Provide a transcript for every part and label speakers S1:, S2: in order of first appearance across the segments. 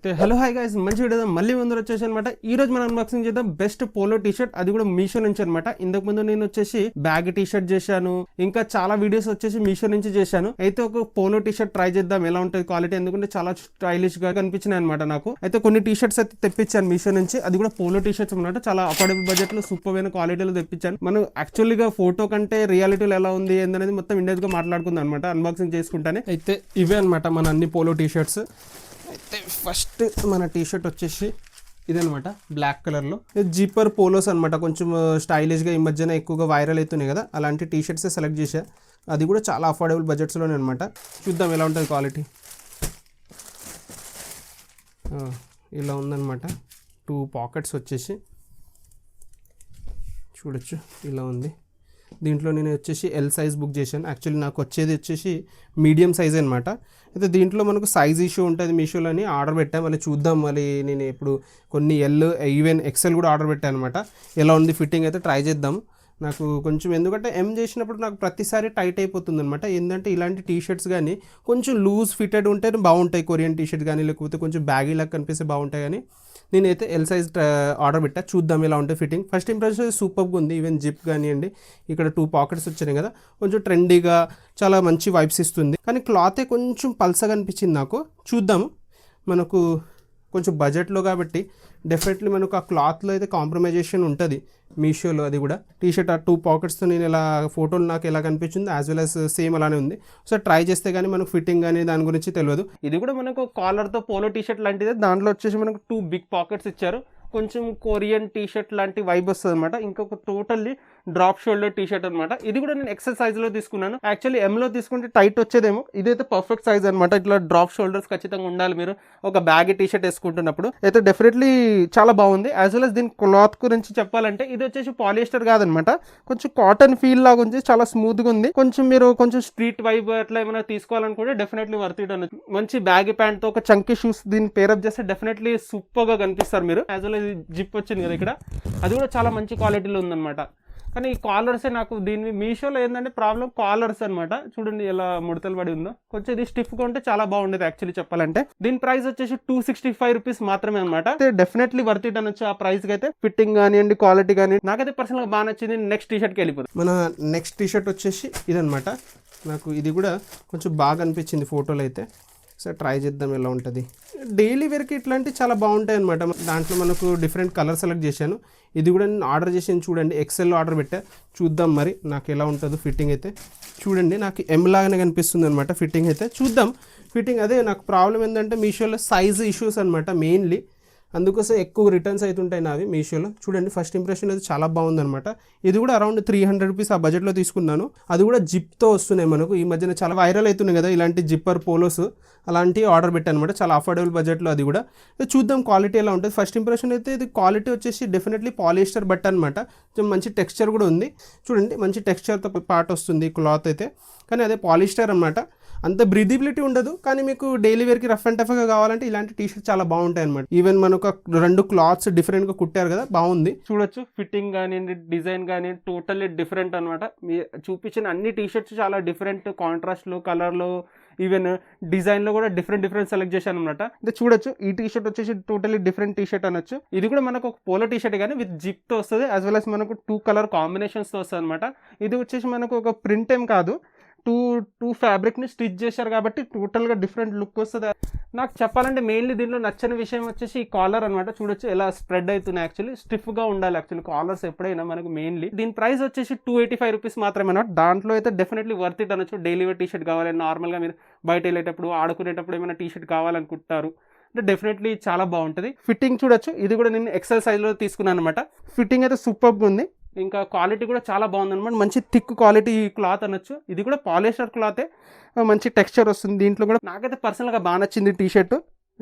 S1: Hello hi guys, మంచి video మళ్ళీ ముందు వచ్చేసి అనమాట. ఈ రోజు మనం అన్బాక్సింగ్ చేద్దాం బెస్ట్ పోలో టీ షర్ట్, అది కూడా మీషో నుంచి అనమాట. ఇంతకు ముందు నేను వచ్చేసి బ్యాగ్ టీ షర్ట్ చేశాను, ఇంకా చాలా వీడియోస్ వచ్చేసి మీషో నుంచి చేశాను. అయితే ఒక పోలో టీ షర్ట్ ట్రై చేద్దాం ఎలా ఉంటుంది క్వాలిటీ, ఎందుకంటే చాలా స్టైలిష్ గా కనిపించినాయి అనమాట నాకు. అయితే కొన్ని టీ షర్ట్స్ అయితే తెప్పించాను మీషో నుంచి, అది కూడా పోలో టీ షర్ట్స్ అనమాట. చాలా అఫోర్డబుల్ బడ్జెట్ లో సూపర్ అయిన క్వాలిటీలో తెప్పించాను. మనం యాక్చువల్గా ఫోటో కంటే రియాలిటీలో ఎలా ఉంది ఏందనేది మొత్తం ఇండియస్ గా మాట్లాడుకుందాం అనమాట అన్బాక్సింగ్ చేసుకుంటానే. అయితే ఇవే అనమాట మన అన్ని పోలో టీ షర్ట్స్. అయితే ఫస్ట్ మన టీ షర్ట్ వచ్చేసి ఇదనమాట, బ్లాక్ కలర్లో జీపర్ పోలోస్ అనమాట. కొంచెం స్టైలిష్గా ఈ మధ్యన ఎక్కువగా వైరల్ అవుతున్నాయి కదా, అలాంటి టీ షర్ట్స్ సెలెక్ట్ చేశా. అది కూడా చాలా అఫోర్డబుల్ బడ్జెట్స్లోనే అనమాట. చూద్దాం ఎలా ఉంటుంది క్వాలిటీ. ఇలా ఉందన్నమాట. 2 పాకెట్స్ వచ్చేసి చూడొచ్చు, ఇలా ఉంది. దీంట్లో నేను వచ్చేసి ఎల్ సైజ్ బుక్ చేశాను. యాక్చువల్లీ నాకు వచ్చేది వచ్చేసి మీడియం సైజ్ అనమాట. అయితే దీంట్లో మనకు సైజ్ ఇష్యూ ఉంటుంది మీషోలోని, ఆర్డర్ పెట్టాను. మళ్ళీ చూద్దాం, మళ్ళీ నేను ఇప్పుడు కొన్ని ఎల్ ఈవెన్ ఎక్సెల్ కూడా ఆర్డర్ పెట్టాను అనమాట. ఎలా ఉంది ఫిట్టింగ్ అయితే ట్రై చేద్దాం. నాకు కొంచెం ఎందుకంటే చేసినప్పుడు నాకు ప్రతిసారి టైట్ అయిపోతుంది అనమాట. ఏంటంటే ఇలాంటి టీ షర్ట్స్ కానీ కొంచెం లూజ్ ఫిటెడ్ ఉంటే బాగుంటాయి, కొరియన్ టీ షర్ట్ కానీ, లేకపోతే కొంచెం బ్యాగీ లాగా కనిపిస్తే బాగుంటాయి. కానీ నేనైతే ఎల్ సైజ్ ఆర్డర్ పెట్టా, చూద్దాం ఎలా ఉంటుంది ఫిట్టింగ్. ఫస్ట్ ఇంప్రెషన్ సూపర్గా ఉంది. ఈవెన్ జిప్ కానివ్వండి, ఇక్కడ 2 పాకెట్స్ వచ్చినాయి కదా, కొంచెం ట్రెండీగా చాలా మంచి వైబ్స్ ఇస్తుంది. కానీ క్లాతే కొంచెం పల్సగా అనిపించింది నాకు. చూద్దాము, మనకు కొంచెం బడ్జెట్లో కాబట్టి డెఫినెట్లీ మనకు ఆ క్లాత్లో అయితే కాంప్రమైజేషన్ ఉంటుంది మీషోలో. అది కూడా టీ షర్ట్ ఆ 2 పాకెట్స్తో నేను ఎలా ఫోటోలు నాకు ఎలా కనిపించింది యాజ్ వెల్ యాజ్ సేమ్ అలానే ఉంది. సో ట్రై చేస్తే కానీ మనకు ఫిట్టింగ్ కానీ దాని గురించి తెలియదు. ఇది కూడా మనకు కాలర్తో పోలో టీ షర్ట్ లాంటిదే. దాంట్లో వచ్చేసి మనకు 2 బిగ్ పాకెట్స్ ఇచ్చారు. కొంచెం కొరియన్ టీ షర్ట్ లాంటి వైబ్ వస్తుంది అనమాట. ఇంకొక totally drop shoulder T shirt అనమాట. ఇది కూడా నేను ఎక్సెల్ సైజ్లో తీసుకున్నాను. యాక్చువల్లీ ఎంలో తీసుకుంటే టైట్ వచ్చేదేమో, ఇదైతే పర్ఫెక్ట్ సైజ్ అనమాట. ఇట్లా డ్రాప్ షోల్డర్స్ ఖచ్చితంగా ఉండాలి మీరు ఒక బ్యాగీ టీ షర్ట్ వేసుకుంటున్నప్పుడు. అయితే డెఫినెట్లీ చాలా బాగుంది. యాజ్ వెల్ as దీని క్లాత్ గురించి చెప్పాలంటే ఇది వచ్చేసి పాలిస్టర్ కాదనమాట, కొంచెం కాటన్ ఫీల్ లాగా ఉంది, చాలా స్మూత్గా ఉంది. కొంచెం మీరు కొంచెం స్ట్రీట్ వైబ్ అట్లా ఏమైనా తీసుకోవాలనుకుంటే డెఫినెట్లీ వర్త్ ఇట్ అనొచ్చు. మంచి బ్యాగీ ప్యాంట్తో ఒక చంకీ షూస్ దీన్ని పేరప్ చేస్తే డెఫినెట్లీ సూపర్గా కనిపిస్తారు మీరు. యాజ్ వెల్ జిప్ వచ్చింది కదా ఇక్కడ, అది కూడా చాలా మంచి క్వాలిటీలో ఉందన్నమాట. కానీ ఈ కాలర్సే నాకు దీన్ని మీషోలో ఏంటంటే ప్రాబ్లం కాలర్స్ అనమాట. చూడండి ఎలా ముడతలు పడి ఉందో. కొంచెం ఇది స్టిఫ్గా ఉంటే చాలా బాగుండేది యాక్చువల్లీ చెప్పాలంటే. దీని ప్రైస్ వచ్చేసి 265 రూపీస్ మాత్రమే అనమాట. డెఫినెట్లీ వర్త్ ఇట్ అనొచ్చు ఆ ప్రైస్కి అయితే. ఫిట్టింగ్ కానివ్వండి, క్వాలిటీ కానీ నాకైతే పర్సనల్గా బాగా నచ్చింది. నెక్స్ట్ టీ షర్ట్కి వెళ్ళిపోతుంది. మన నెక్స్ట్ టీ షర్ట్ వచ్చేసి ఇదనమాట. నాకు ఇది కూడా కొంచెం బాగా అనిపించింది ఫోటోలో అయితే. సో ట్రై చేద్దాం ఎలా ఉంటుంది. డైలీ వేర్కి ఇట్లాంటివి చాలా బాగుంటాయి అనమాట. దాంట్లో మనకు డిఫరెంట్ కలర్ సెలెక్ట్ చేశాను. ఇది కూడా నేను ఆర్డర్ చేసాను చూడండి, ఎక్సెల్లో ఆర్డర్ పెట్టా. చూద్దాం మరి నాకు ఎలా ఉంటుందో ఫిట్టింగ్ అయితే. చూడండి నాకు ఎం లాగానే కనిపిస్తుంది అనమాట ఫిట్టింగ్ అయితే. చూద్దాం ఫిట్టింగ్. అదే నాకు ప్రాబ్లం ఏంటంటే మీషోలో సైజ్ ఇష్యూస్ అనమాట మెయిన్లీ, అందుకోసం ఎక్కువ రిటర్న్స్ అవుతుంటాయి నావి మీషోలో. చూడండి ఫస్ట్ ఇంప్రెషన్ అయితే చాలా బాగుందనమాట. ఇది కూడా అరౌండ్ 300 రూపీస్ ఆ బడ్జెట్లో తీసుకున్నాను. అది కూడా జిప్తో వస్తున్నాయి మనకు. ఈ మధ్యన చాలా వైరల్ అవుతున్నాయి కదా ఇలాంటి జిప్పర్ పోలోస్, అలాంటివి ఆర్డర్ పెట్టాను అనమాట. చాలా అఫోర్డబుల్ బడ్జెట్లో. అది కూడా చూద్దాం క్వాలిటీ ఎలా ఉంటుంది. ఫస్ట్ ఇంప్రెషన్ అయితే ఇది క్వాలిటీ వచ్చేసి డెఫినెట్లీ పాలిస్టర్ బట్ట అనమాట. మంచి టెక్స్చర్ కూడా ఉంది. చూడండి మంచి టెక్స్చర్తో పాటు వస్తుంది క్లాత్ అయితే. కానీ అదే పాలిస్టర్ అనమాట, అంత బ్రీదిబిలిటీ ఉండదు. కానీ మీకు డైలీ వేర్కి రఫ్ అండ్ టఫ్గా కావాలంటే ఇలాంటి టీ షర్ట్ చాలా బాగుంటాయి అనమాట. ఈవెన్ మనకు 2 క్లాత్స్ డిఫరెంట్గా కుట్టారు కదా, బాగుంది. చూడొచ్చు ఫిట్టింగ్ కానీ డిజైన్ కానీ టోటల్లీ డిఫరెంట్ అనమాట. మీ చూపించిన అన్ని టీ షర్ట్స్ చాలా డిఫరెంట్ కాంట్రాస్ట్లో, కలర్లో, ఈవెన్ డిజైన్లో కూడా డిఫరెంట్ సెలెక్ట్ చేశాను అనమాట. అంటే చూడొచ్చు ఈ టీ షర్ట్ వచ్చేసి టోటల్లీ డిఫరెంట్ టీ షర్ట్ అనొచ్చు. ఇది కూడా మనకు ఒక పోలో టీ షర్ట్ కానీ విత్ జిప్తో వస్తుంది, యాజ్ వెల్ as మనకు 2 కలర్ కాంబినేషన్స్తో వస్తుంది అనమాట. ఇది వచ్చేసి మనకు ఒక ప్రింట్ ఏం కాదు, టూ ఫ్యాబ్రిక్ని స్టిచ్ చేశారు కాబట్టి టోటల్గా డిఫరెంట్ లుక్ వస్తుంది. నాకు చెప్పాలంటే మెయిన్లీ దీనిలో నచ్చని విషయం వచ్చేసి ఈ కాలర్ అనమాట. చూడొచ్చు ఎలా స్ప్రెడ్ అవుతున్నాయి. యాక్చువల్లీ స్టిఫ్గా ఉండాలి యాక్చువల్లీ కాలర్స్ ఎప్పుడైనా మనకు మెయిన్లీ. దీని ప్రైస్ వచ్చేసి 285 రూపీస్ మాత్రమే అనమాట. దాంట్లో అయితే డెఫినెట్లీ వర్త్ ఇట్ అనొచ్చు. డైలీ వేర్ టీ షర్ట్ కావాలి, నార్మల్గా మీరు బయట వెళ్ళేటప్పుడు ఆడుకునేటప్పుడు ఏమైనా టీ షర్ట్ కావాలనుకుంటారు అంటే డెఫినెట్లీ చాలా బాగుంటుంది. ఫిట్టింగ్ చూడొచ్చు, ఇది కూడా నేను ఎక్సెల్ సైజ్లో తీసుకున్నాను అనమాట. ఫిట్టింగ్ అయితే సూపర్గా ఉంది. ఇంకా క్వాలిటీ కూడా చాలా బాగుంది అనమాట. మంచి థిక్ క్వాలిటీ క్లాత్ అనొచ్చు. ఇది కూడా పాలిస్టర్ క్లాతే, మంచి టెక్స్చర్ వస్తుంది దీంట్లో కూడా. నాకైతే పర్సనల్గా బాగా నచ్చింది టీ షర్ట్.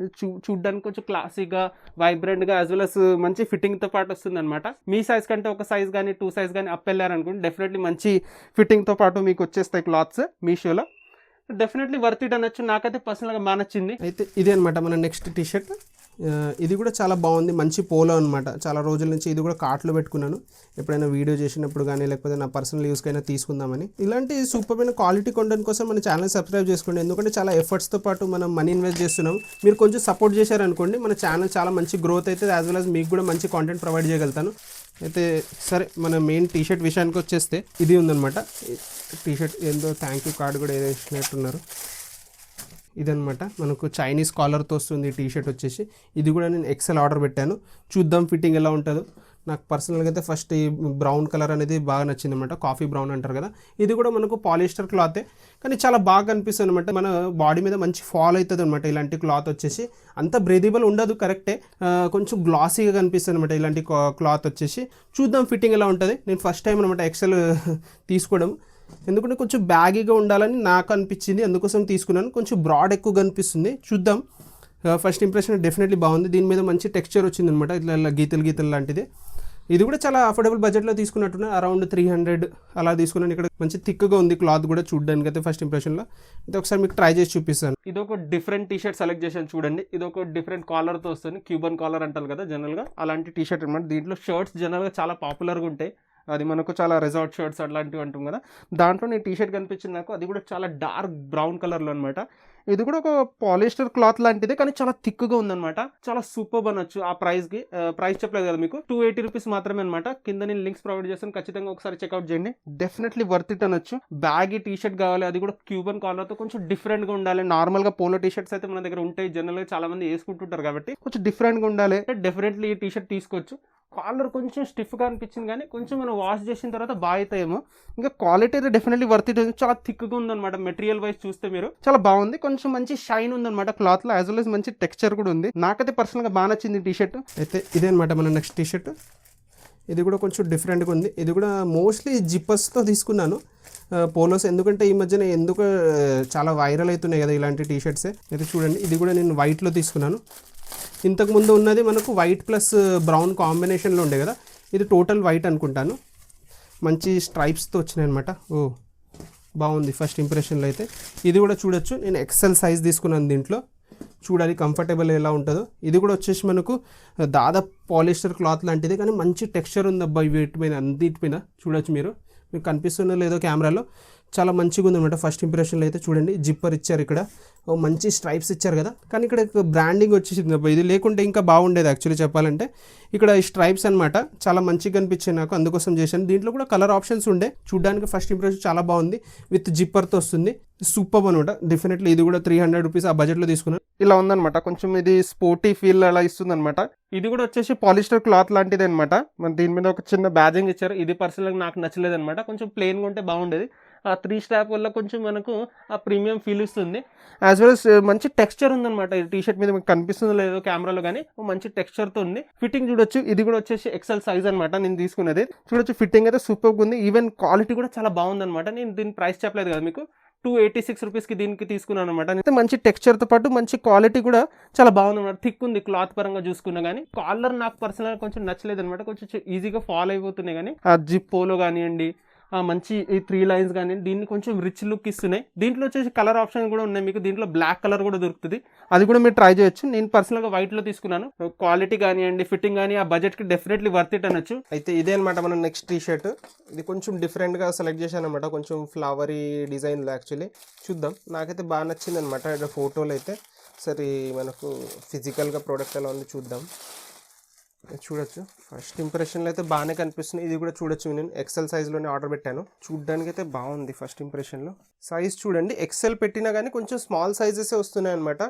S1: చూడ్డానికి కొంచెం క్లాసీగా, వైబ్రెంట్గా, యాజ్ వెల్ as మంచి ఫిట్టింగ్తో పాటు వస్తుంది అనమాట. మీ సైజ్ కంటే ఒక సైజ్ కానీ 2 సైజ్ కానీ అప్ వెళ్ళారనుకోండి డెఫినెట్లీ మంచి ఫిట్టింగ్తో పాటు మీకు వచ్చేస్తాయి క్లాత్స్ మీషోలో. డెఫినెట్లీ వర్త్ ఇట్ అనొచ్చు. నాకైతే పర్సనల్గా బాగా నచ్చింది. అయితే ఇదే అనమాట మన నెక్స్ట్ టీ షర్ట్. ఇది కూడా చాలా బాగుంది, మంచి పోలో అనమాట. చాలా రోజుల నుంచి ఇది కూడా కార్ట్లో పెట్టుకున్నాను, ఎప్పుడైనా వీడియో చేసినప్పుడు కానీ లేకపోతే నా పర్సనల్ యూస్కైనా తీసుకుందామని. ఇలాంటి సూపర్మైన క్వాలిటీ కంటెంట్ కోసం మన ఛానల్ సబ్స్క్రైబ్ చేసుకోండి, ఎందుకంటే చాలా ఎఫర్ట్స్తో పాటు మనం మనీ ఇన్వెస్ట్ చేస్తున్నాం. మీరు కొంచెం సపోర్ట్ చేశారనుకోండి మన ఛానల్ చాలా మంచి గ్రోత్ అవుతుంది, యాజ్ వెల్ యాజ్ మీకు కూడా మంచి కాంటెంట్ ప్రొవైడ్ చేయగలుగుతాను. అయితే సరే, మన మెయిన్ టీషర్ట్ విషయానికి వచ్చేస్తే ఇది ఉందన్నమాట. టీషర్ట్ ఏందో థ్యాంక్ యూ కార్డు కూడా ఏదో ఇచ్చినట్టున్నారు. ఇదనమాట మనకు చైనీస్ కాలర్తో వస్తుంది ఈ టీషర్ట్ వచ్చేసి. ఇది కూడా నేను ఎక్సెల్ ఆర్డర్ పెట్టాను, చూద్దాం ఫిట్టింగ్ ఎలా ఉంటుందో. నాకు పర్సనల్గా అయితే ఫస్ట్ ఈ బ్రౌన్ కలర్ అనేది బాగా నచ్చింది అనమాట, కాఫీ బ్రౌన్ అంటారు కదా. ఇది కూడా మనకు పాలిస్టర్ క్లాతే, కానీ చాలా బాగా కనిపిస్తుంది అనమాట. మన బాడీ మీద మంచి ఫాల్ అవుతుంది అనమాట ఇలాంటి క్లాత్ వచ్చేసి. అంత బ్రీదబుల్ ఉండదు కరెక్టే, కొంచెం గ్లాసీగా కనిపిస్తుంది అనమాట ఇలాంటి క్లాత్ వచ్చేసి. చూద్దాం ఫిట్టింగ్ ఎలా ఉంటుంది. నేను ఫస్ట్ టైం అనమాట ఎక్సెల్ తీసుకోవడం, ఎందుకంటే కొంచెం బ్యాగీగా ఉండాలని నాకు అనిపించింది, అందుకోసం తీసుకున్నాను. కొంచెం బ్రాడ్ ఎక్కువ కనిపిస్తుంది, చూద్దాం. ఫస్ట్ ఇంప్రెషన్ డెఫినెట్లీ బాగుంది. దీని మీద మంచి టెక్స్చర్ వచ్చింది అనమాట, ఇట్లా గీతలు లాంటిది. ఇది కూడా చాలా అఫోర్డబుల్ బడ్జెట్లో తీసుకున్నట్టున్నా, అరౌండ్ 300 అలా తీసుకున్నాను. ఇక్కడ మంచి థిక్గా ఉంది క్లాత్ కూడా చూడడానికి అయితే ఫస్ట్ ఇంప్రెషన్లో. అయితే ఒకసారి మీకు ట్రై చేసి చూపిస్తాను. ఇది ఒక డిఫరెంట్ టీషర్ట్ సెలెక్ట్ చేశాను చూడండి. ఇది ఒక డిఫరెంట్ కాలర్తో వస్తుంది, క్యూబన్ కాలర్ అంటారు కదా జనరల్గా, అలాంటి టీషర్ట్ అనమాట. దీంట్లో షర్ట్స్ జనరల్గా చాలా పాపులర్గా ఉంటాయి, అది మనకు చాలా రిసార్ట్ షర్ట్స్ అట్లాంటివి అంటాం కదా. దాంట్లో నేను టీషర్ట్ కనిపించింది నాకు, అది కూడా చాలా డార్క్ బ్రౌన్ కలర్లో అనమాట. ఇది కూడా ఒక పాలిస్టర్ క్లాత్ లాంటిదే, కానీ చాలా థిక్గా ఉందన్నమాట. చాలా సూపర్ అనొచ్చు ఆ ప్రైస్కి. ప్రైస్ చెప్పలేదు కదా మీకు, 280 రూపీస్ మాత్రమే అనమాట. కింద నేను లింక్స్ ప్రొవైడ్ చేస్తాను, ఖచ్చితంగా ఒకసారి చెక్అవుట్ చేయండి. డెఫినెట్లీ వర్త్ ఇట్ అనొచ్చు. బ్యాగీ టీషర్ట్ కావాలి, అది కూడా క్యూబన్ కాలర్తో కొంచెం డిఫరెంట్గా ఉండాలి. నార్మల్గా పోలో టీషర్ట్స్ అయితే మన దగ్గర ఉంటాయి, జనరల్గా చాలా మంది వేసుకుంటుంటారు కాబట్టి కొంచెం డిఫరెంట్గా ఉండాలి. డెఫినెట్లీ ఈ టీషర్ట్ తీసుకోవచ్చు. కాలర్ కొంచెం స్టిఫ్గా అనిపించింది, కానీ కొంచెం మనం వాష్ చేసిన తర్వాత బాగా అవుతాయేమో. ఇంకా క్వాలిటీ అయితే డెఫినెట్లీ వర్త్ ఇట్. చాలా థిక్గా ఉందన్నమాట, మెటీరియల్ వైజ్ చూస్తే మీరు చాలా బాగుంది. కొంచెం మంచి షైన్ ఉందన్నమాట క్లాత్లో, యాజ్ వెల్ యాజ్ మంచి టెక్స్చర్ కూడా ఉంది. నాకైతే పర్సనల్గా బాగా నచ్చింది టీ షర్ట్. అయితే ఇదే అనమాట మన నెక్స్ట్ టీ షర్ట్. ఇది కూడా కొంచెం డిఫరెంట్గా ఉంది. ఇది కూడా మోస్ట్లీ జిప్పర్స్తో తీసుకున్నాను పోలోస్, ఎందుకంటే ఈ మధ్యన చాలా వైరల్ అవుతున్నాయి కదా ఇలాంటి టీ షర్ట్సే. అయితే చూడండి, ఇది కూడా నేను వైట్లో తీసుకున్నాను. ఇంతకుముందు ఉన్నది మనకు వైట్ ప్లస్ బ్రౌన్ కాంబినేషన్లో ఉండే కదా, ఇది టోటల్ వైట్ అనుకుంటాను. మంచి స్ట్రైప్స్తో వచ్చినాయి అనమాట. ఓ బాగుంది ఫస్ట్ ఇంప్రెషన్లో అయితే. ఇది కూడా చూడొచ్చు, నేను ఎక్సెల్ సైజ్ తీసుకున్నాను దీంట్లో, చూడాలి కంఫర్టబుల్ ఎలా ఉంటుందో. ఇది కూడా వచ్చేసి మనకు దాదాపు పాలిస్టర్ క్లాత్ లాంటిది, కానీ మంచి టెక్స్చర్ ఉంది అబ్బాయి వీటిపైన, అన్నిటిపైన చూడొచ్చు. మీకు కనిపిస్తుందో లేదో కెమెరాలో, చాలా మంచిగా ఉందన్నమాట ఫస్ట్ ఇంప్రెషన్లో అయితే. చూడండి, జిప్పర్ ఇచ్చారు, ఇక్కడ మంచి స్ట్రైప్స్ ఇచ్చారు కదా, కానీ ఇక్కడ బ్రాండింగ్ వచ్చేసింది అబ్బా. ఇది లేకుంటే ఇంకా బాగుండేది యాక్చువల్లీ చెప్పాలంటే. ఇక్కడ ఈ స్ట్రైప్స్ అనమాట చాలా మంచిగా కనిపించాయి నాకు, అందుకోసం చేశాను. దీంట్లో కూడా కలర్ ఆప్షన్స్ ఉండే, చూడడానికి ఫస్ట్ ఇంప్రెషన్ చాలా బాగుంది. విత్ జిప్పర్తో వస్తుంది, సూపర్ అనమాట. డెఫినెట్లీ ఇది కూడా 300 రూపీస్ ఆ బడ్జెట్లో తీసుకున్నాను. ఇలా ఉందన్నమాట, కొంచెం ఇది స్పోర్టీ ఫీల్ అలా ఇస్తుంది అనమాట. ఇది కూడా వచ్చేసి పాలిస్టర్ క్లాత్ లాంటిది అనమాట. మన దీని మీద ఒక చిన్న బ్యాజింగ్ ఇచ్చారు, ఇది పర్సనల్గా నాకు నచ్చలేదు అనమాట. కొంచెం ప్లెయిన్గా ఉంటే బాగుండేది. ఆ 3 స్ట్రాప్ వల్ల కొంచెం మనకు ఆ ప్రీమియం ఫీల్ ఇస్తుంది. యాజ్ వెల్ as మంచి టెక్స్చర్ ఉందన్నమాట. ఈ టీ షర్ట్ మీద మీకు కనిపిస్తుందో లేదో కెమెరాలో, కానీ మంచి టెక్స్చర్తో ఉంది. ఫిట్టింగ్ చూడొచ్చు, ఇది కూడా వచ్చేసి ఎక్సెల్ సైజ్ అనమాట నేను తీసుకున్నది. చూడొచ్చు ఫిట్టింగ్ అయితే సూపర్గా ఉంది. ఈవెన్ క్వాలిటీ కూడా చాలా బాగుందన్నమాట. నేను దీని ప్రైస్ చెప్పలేదు కదా మీకు, 286 రూపీస్కి దీనికి తీసుకున్నాను అనమాట. అయితే మంచి టెక్స్చర్తో పాటు మంచి క్వాలిటీ కూడా చాలా బాగుంది అనమాట. థిక్ ఉంది క్లాత్ పరంగా చూసుకున్నా, కానీ కాలర్ నాకు పర్సనల్గా కొంచెం నచ్చలేదు అనమాట. కొంచెం ఈజీగా ఫాలో అయిపోతున్నాయి, కానీ ఆ జిప్ పోలో కానివ్వండి, మంచి ఈ 3 లైన్స్ కానీ దీన్ని కొంచెం రిచ్ లుక్ ఇస్తున్నాయి. దీంట్లో వచ్చేసి కలర్ ఆప్షన్ కూడా ఉన్నాయి మీకు, దీంట్లో బ్లాక్ కలర్ కూడా దొరుకుతుంది, అది కూడా మీరు ట్రై చేయొచ్చు. నేను పర్సనల్గా వైట్లో తీసుకున్నాను. క్వాలిటీ కానివ్వండి, ఫిట్టింగ్ కానీ ఆ బడ్జెట్కి డెఫినెట్లీ వర్త్ ఇట్ అనొచ్చు. అయితే ఇదే అనమాట మన నెక్స్ట్ టీ షర్ట్. ఇది కొంచెం డిఫరెంట్గా సెలెక్ట్ చేశాను అనమాట, కొంచెం ఫ్లవరీ డిజైన్లో. యాక్చువల్లీ చూద్దాం, నాకైతే బాగా నచ్చింది అనమాట ఫోటోలు అయితే. సరే మనకు ఫిజికల్గా ప్రోడక్ట్ ఎలా ఉంది చూద్దాం. చూడొచ్చు, ఫస్ట్ ఇంప్రెషన్లో అయితే బాగానే కనిపిస్తుంది. ఇది కూడా చూడొచ్చు, నేను ఎక్సెల్ సైజ్లోనే ఆర్డర్ పెట్టాను. చూడడానికి అయితే బాగుంది ఫస్ట్ ఇంప్రెషన్లో. సైజ్ చూడండి, ఎక్సెల్ పెట్టినా కానీ కొంచెం స్మాల్ సైజెసే వస్తున్నాయి అనమాట.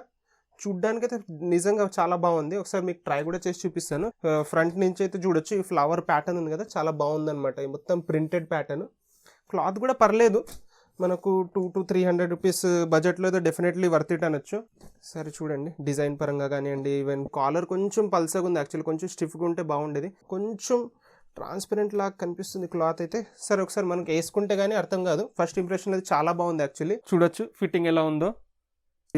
S1: చూడ్డానికి అయితే నిజంగా చాలా బాగుంది. ఒకసారి మీకు ట్రై కూడా చేసి చూపిస్తాను. ఫ్రంట్ నుంచి అయితే చూడొచ్చు, ఈ ఫ్లవర్ ప్యాటర్న్ ఉంది కదా, చాలా బాగుంది అనమాట. ఈ మొత్తం ప్రింటెడ్ ప్యాటర్న్. క్లాత్ కూడా పర్లేదు, మనకు 200 to 300 రూపీస్ బడ్జెట్లో అయితే డెఫినెట్లీ వర్త్ ఇట్ అనొచ్చు. సరే చూడండి, డిజైన్ పరంగా కానివ్వండి, ఈవెన్ కాలర్ కొంచెం పల్సగా ఉంది. యాక్చువల్లీ కొంచెం స్టిఫ్గా ఉంటే బాగుండేది. కొంచెం ట్రాన్స్పరెంట్ లాగా కనిపిస్తుంది క్లాత్ అయితే. సరే ఒకసారి మనకి వేసుకుంటే కానీ అర్థం కాదు. ఫస్ట్ ఇంప్రెషన్ అయితే చాలా బాగుంది యాక్చువల్లీ. చూడొచ్చు ఫిట్టింగ్ ఎలా ఉందో.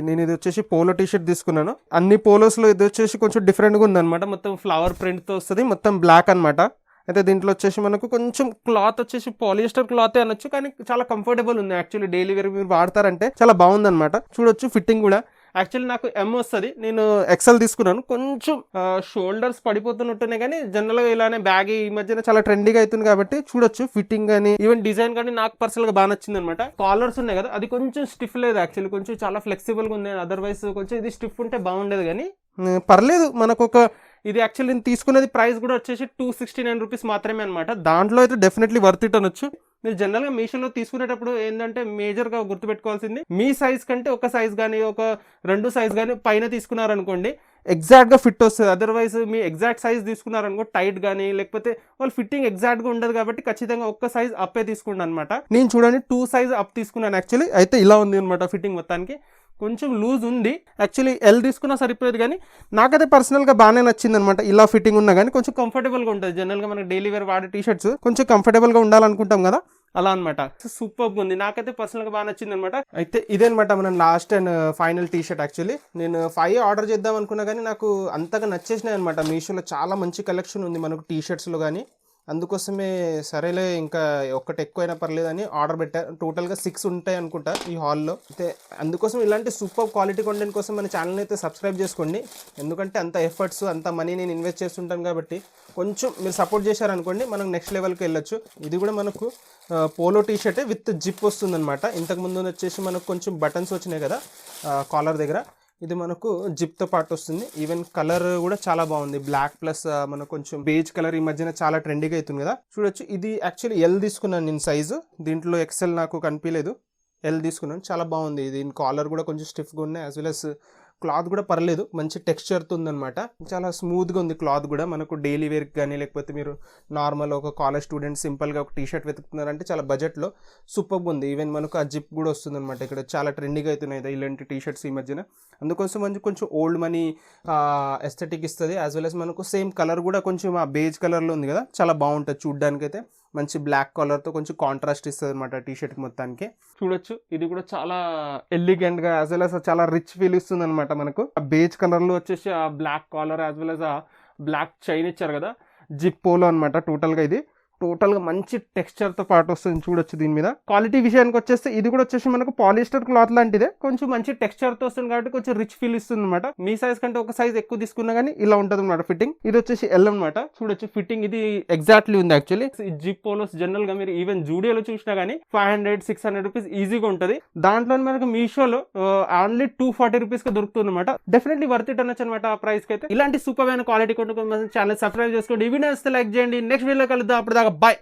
S1: నేను ఇది వచ్చేసి పోలో టీ షర్ట్ తీసుకున్నాను. అన్ని పోలోస్లో ఇది వచ్చేసి కొంచెం డిఫరెంట్గా ఉందన్నమాట. మొత్తం ఫ్లవర్ ప్రింట్తో వస్తుంది, మొత్తం బ్లాక్ అనమాట. అయితే దీంట్లో వచ్చేసి మనకు కొంచెం క్లాత్ వచ్చేసి పాలిస్టర్ క్లాత్ అనొచ్చు, కానీ చాలా కంఫర్టబుల్ ఉంది. యాక్చువల్లీ డైలీ వేర్ మీరు వాడతారంటే చాలా బాగుందన్నమాట. చూడొచ్చు ఫిట్టింగ్ కూడా యాక్చువల్లీ నాకు ఎం వస్తుంది, నేను ఎక్సెల్ తీసుకున్నాను. కొంచెం షోల్డర్స్ పడిపోతున్నట్టున్నాయి కానీ జనరల్గా ఇలానే బ్యాగ్ ఈ మధ్యన చాలా ట్రెండీగా అవుతుంది కాబట్టి చూడొచ్చు. ఫిట్టింగ్ కానీ ఈవెన్ డిజైన్ కానీ నాకు పర్సనల్ గా బాగా నచ్చింది అనమాట. కాలర్స్ ఉన్నాయి కదా, అది కొంచెం స్టిఫ్ లేదు యాక్చువల్లీ, కొంచెం చాలా ఫ్లెక్సిబుల్ గా ఉంది. అదర్వైజ్ కొంచెం ఇది స్టిఫ్ ఉంటే బాగుండేది కానీ పర్లేదు. మనకు ఒక ఇది యాక్చువల్లీ నేను తీసుకునేది ప్రైస్ కూడా వచ్చేసి 269 రూపీస్ మాత్రమే అనమాట. దాంట్లో అయితే డెఫినెట్లీ వర్త్ ఇట్ అనొచ్చు. మీరు జనరల్గా మీషోలో తీసుకునేటప్పుడు ఏంటంటే మేజర్గా గుర్తుపెట్టుకోవాల్సింది, మీ సైజ్ కంటే ఒక సైజ్ కానీ ఒక 2 సైజ్ కానీ పైన తీసుకున్నారనుకోండి ఎగ్జాక్ట్గా ఫిట్ వస్తుంది. అదర్వైజ్ మీ ఎగ్జాక్ట్ సైజ్ తీసుకున్నారనుకో టైట్ కానీ లేకపోతే వాళ్ళు ఫిట్టింగ్ ఎగ్జాక్ట్గా ఉండదు కాబట్టి ఖచ్చితంగా ఒక్క సైజ్ అప్పే తీసుకున్నాను అనమాట. నేను చూడండి 2 సైజ్ అప్ తీసుకున్నాను యాక్చువల్లీ. అయితే ఇలా ఉంది అనమాట ఫిట్టింగ్ మొత్తానికి. కొంచెం లూజ్ ఉంది యాక్చువల్లీ, ఎల్ తీసుకున్నా సరిపోయేది కానీ నాకైతే పర్సనల్గా బాగానే నచ్చింది అనమాట. ఇలా ఫిట్టింగ్ ఉన్నా కానీ కొంచెం కంఫర్టబుల్గా ఉంటుంది. జనరల్గా మనకి డైలీ వేర్ వాడే టీ షర్ట్స్ కొంచెం కంఫర్టబుల్గా ఉండాలనుకుంటాం కదా, అలా అనమాట. సూపర్గా ఉంది, నాకైతే పర్సనల్గా బాగా నచ్చింది అనమాట. అయితే ఇదే అనమాట మనం last and final T shirt. Actually నేను 5 ఆర్డర్ చేద్దాం అనుకున్నా కానీ నాకు అంతగా నచ్చేసినాయి అనమాట. మీషోలో చాలా మంచి కలెక్షన్ ఉంది మనకు టీ షర్ట్స్లో కానీ, అందుకోసమే సరేలే ఇంకా ఒక్కటి ఎక్కువైనా పర్లేదని ఆర్డర్ పెట్టా. టోటల్గా 6 ఉంటాయి అనుకుంటా ఈ హాల్లో. అయితే అందుకోసం ఇలాంటి సూపర్ క్వాలిటీ కంటెంట్ కోసం మన ఛానల్ని అయితే సబ్స్క్రైబ్ చేసుకోండి. ఎందుకంటే అంత ఎఫర్ట్స్ అంత మనీ నేను ఇన్వెస్ట్ చేస్తుంటాను కాబట్టి కొంచెం మీరు సపోర్ట్ చేశారనుకోండి మనం నెక్స్ట్ లెవెల్కి వెళ్ళొచ్చు. ఇది కూడా మనకు పోలో టీ షర్టే విత్ జిప్ వస్తుంది అనమాట. ఇంతకుముందు వచ్చేసి మనకు కొంచెం బటన్స్ వచ్చినాయి కదా కాలర్ దగ్గర, ఇది మనకు జిప్తో పాటు వస్తుంది. ఈవెన్ కలర్ కూడా చాలా బాగుంది, బ్లాక్ ప్లస్ మనకు కొంచెం బేజ్ కలర్ ఈ మధ్యన చాలా ట్రెండీగా అవుతుంది కదా. చూడొచ్చు, ఇది యాక్చువల్లీ ఎల్ తీసుకున్నాను నేను సైజు, దీంట్లో ఎక్సెల్ నాకు కనిపించలేదు, ఎల్ తీసుకున్నాను. చాలా బాగుంది. దీని కాలర్ కూడా కొంచెం స్టిఫ్గా ఉన్నాయి, యాజ్ వెల్ అస్ క్లాత్ కూడా పర్లేదు, మంచి టెక్స్చర్తో ఉందన్నమాట. చాలా స్మూత్గా ఉంది క్లాత్ కూడా. మనకు డైలీ వేర్కి కానీ లేకపోతే మీరు నార్మల్ ఒక కాలేజ్ స్టూడెంట్ సింపుల్గా ఒక టీ షర్ట్ వెతుకుతున్నారంటే చాలా బడ్జెట్లో సూపర్గా ఉంది. ఈవెన్ మనకు ఆ జిప్ కూడా వస్తుంది అనమాట. ఇక్కడ చాలా ట్రెండింగ్ అవుతున్నాయి ఇలాంటి టీ షర్ట్స్ ఈ మధ్యన. అందుకోసం కొంచెం ఓల్డ్ మనీ ఎస్థెటిక్ ఇస్తుంది, యాజ్ వెల్ అస్ మనకు సేమ్ కలర్ కూడా కొంచెం ఆ బేజ్ కలర్లో ఉంది కదా, చాలా బాగుంటుంది చూడ్డానికి. అయితే మంచి బ్లాక్ కలర్తో కొంచెం కాంట్రాస్ట్ ఇస్తుంది అనమాట టీ షర్ట్ మొత్తానికి. చూడొచ్చు, ఇది కూడా చాలా ఎలిగెంట్గా యాజ్ వెల్ అస్ చాలా రిచ్ ఫీల్ ఇస్తుంది అనమాట. మనకు ఆ బేజ్ కలర్లో వచ్చేసి ఆ black collar as well as ఆ బ్లాక్ చైన్ ఇచ్చారు కదా, జిప్ పోలో అనమాట. టోటల్గా ఇది టోటల్గా మంచి టెక్స్చర్తో పాటు వస్తుంది. చూడొచ్చు దీని మీద క్వాలిటీ విషయానికి వచ్చేస్తే ఇది కూడా వచ్చేసి మనకు పాలిస్టర్ క్లాత్ లాంటిదే, కొంచెం మంచి టెక్స్చర్తో వస్తుంది కాబట్టి కొంచెం రిచ్ ఫీల్ ఇస్తుంది అనమాట. మీ సైజ్ కంటే ఒక సైజ్ ఎక్కువ తీసుకున్నా కానీ ఇలా ఉంటుంది అనమాట ఫిట్టింగ్. ఇది వచ్చేసి ఎల్ అనమాట. చూడొచ్చు ఫిట్టింగ్ ఇది ఎగ్జాక్ట్లీ ఉంది యాక్చువల్లీ. ఈ జిప్ పోలోస్ జనరల్ గా మీరు ఈవెన్ జూడియోలో చూసినా కానీ 500-600 రూపీస్ ఈజీగా ఉంటుంది. దాంట్లో మనకు మీషోలో ఓన్లీ 240 రూపీస్ కి దొరుకుతుంది అనమాట. డెఫినెట్లీ వర్త్ ఇట్ అనొచ్చు అనమాట ఆ ప్రైస్ కి అయితే. ఇలాంటి సూపర్ అయిన క్వాలిటీ కొంచెం ఛానల్ సబ్స్క్రైబ్ చేసుకోండి. ఈ వీడియో లైక్ చేయండి. నెక్స్ట్ వీడియోలో కలుద్దాం. అప్పుడు దాకా బాయ్.